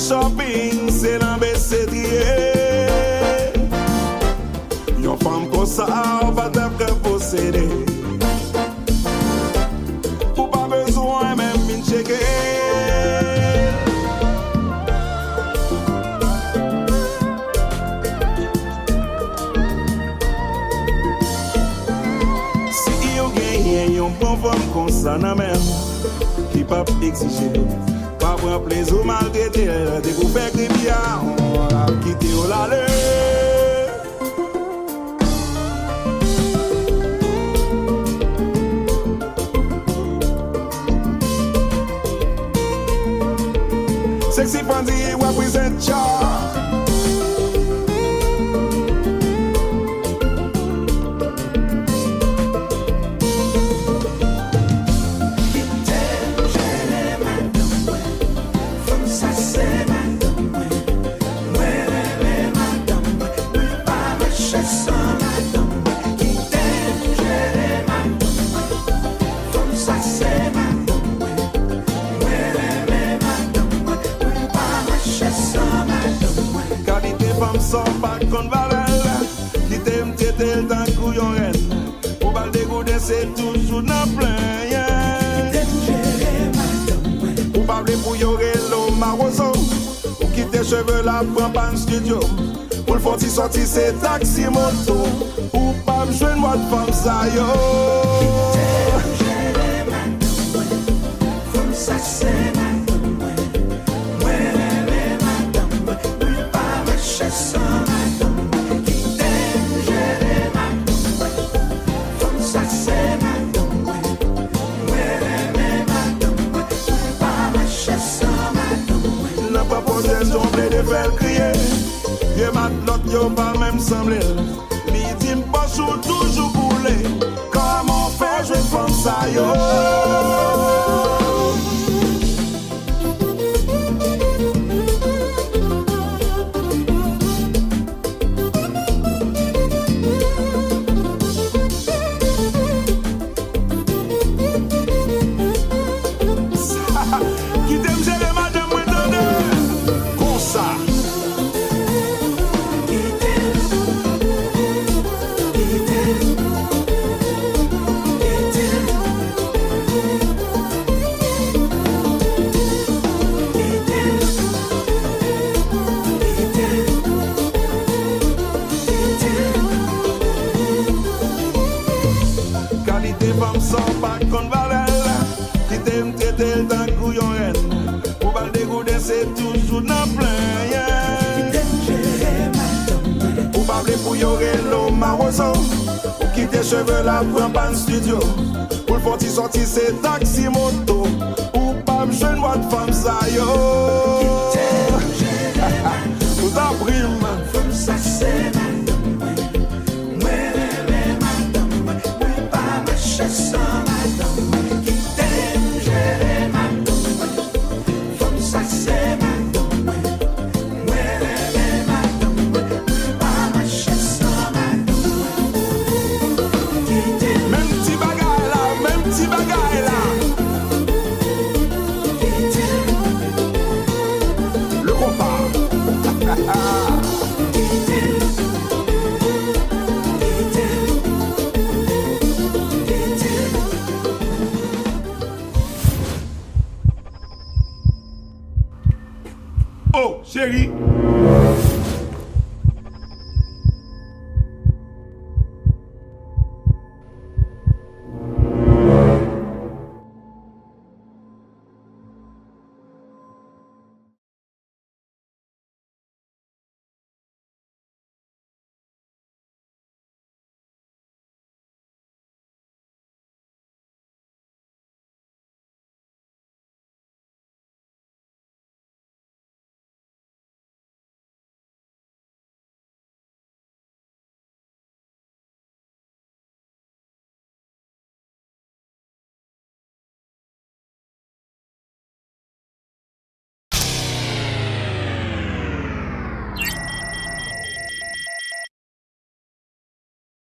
shopping, c'est l'ambassadrier. Yon femme comme ça, pas de posséder. Ou pas besoin même de checker. Si yon gagne yon bon femme comme ça, nan même, qui pas exiger. Pas prendre plaisir maltraité, t'es pour faire des biens, on a quitté au lalé. Sexy Frantzzy represent ya. Kitem Jere Madanm Mwen, femme ça c'est Madanm Mwen. Mwen aime Madanm Mwen, mwen pas marcher sans Madanm Mwen. Kitem Jere Madanm Mwen, femme ça c'est Madanm Mwen. Mwen aime Madanm Mwen, mwen pas marcher sans Madanm Mwen. Qualité femme sans pas qu'on valel. Qui t'aime t'aider d'un couillon reine. Pour pas le dégoûter c'est toujours dans plein. Kitem Jere Madanm Mwen, Ou pas le pour yorer l'homme maroso. Ou qui tes cheveux là prend pas un studio. Pour le faire sortir c'est taxi moto. Ou pas me joindre moi de femme ça yo. Kitem Jere Madanm Mwen, femme ça c'est Madanm Mwen. Mwen aime Madanm Mwen, mwen pas marcher sans Madanm Mwen. Kitem Jere Madanm Mwen, femme ça c'est Madanm Mwen. Mwen aime Madanm Mwen, mwen pas marcher sans Madanm Mwen. N'a pas posé son blé de faire crier. Y'a mat l'autre yo pas même semblé. Li dit m'poche ou toujours coulé. Comment faire je femme ça yo. Kitem Jere Madanm Mwen donne. Comme ça. Qualité femme sans pas qu'on valel. Qui t'aime t'aider d'un couillon reine. Pour pas le dégoûter c'est toujours dans plein. Kitem Jere Madanm Mwen, Ou pas le pour yorer l'homme maroso. Ou qui tes cheveux là prend pas un studio. Pour le faire sortir c'est taxi moto. Ou pas me joindre moi de femme ça yo. Kitem Jere Madanm Tout en prime. femme ça c'est Madanm Mwen. Mwen aime Madanm Mwen, mwen pas marcher sans Madanm Mwen. Kitem Jere Madanm Mwen, femme ça c'est Madanm Mwen. Mwen aime Madanm Mwen, mwen pas marcher sans Madanm Mwen. Kitem, Même petit bagay là, même petit bagay là. kitem, Le compas. kitem, kitem, kitem. Oh, chérie,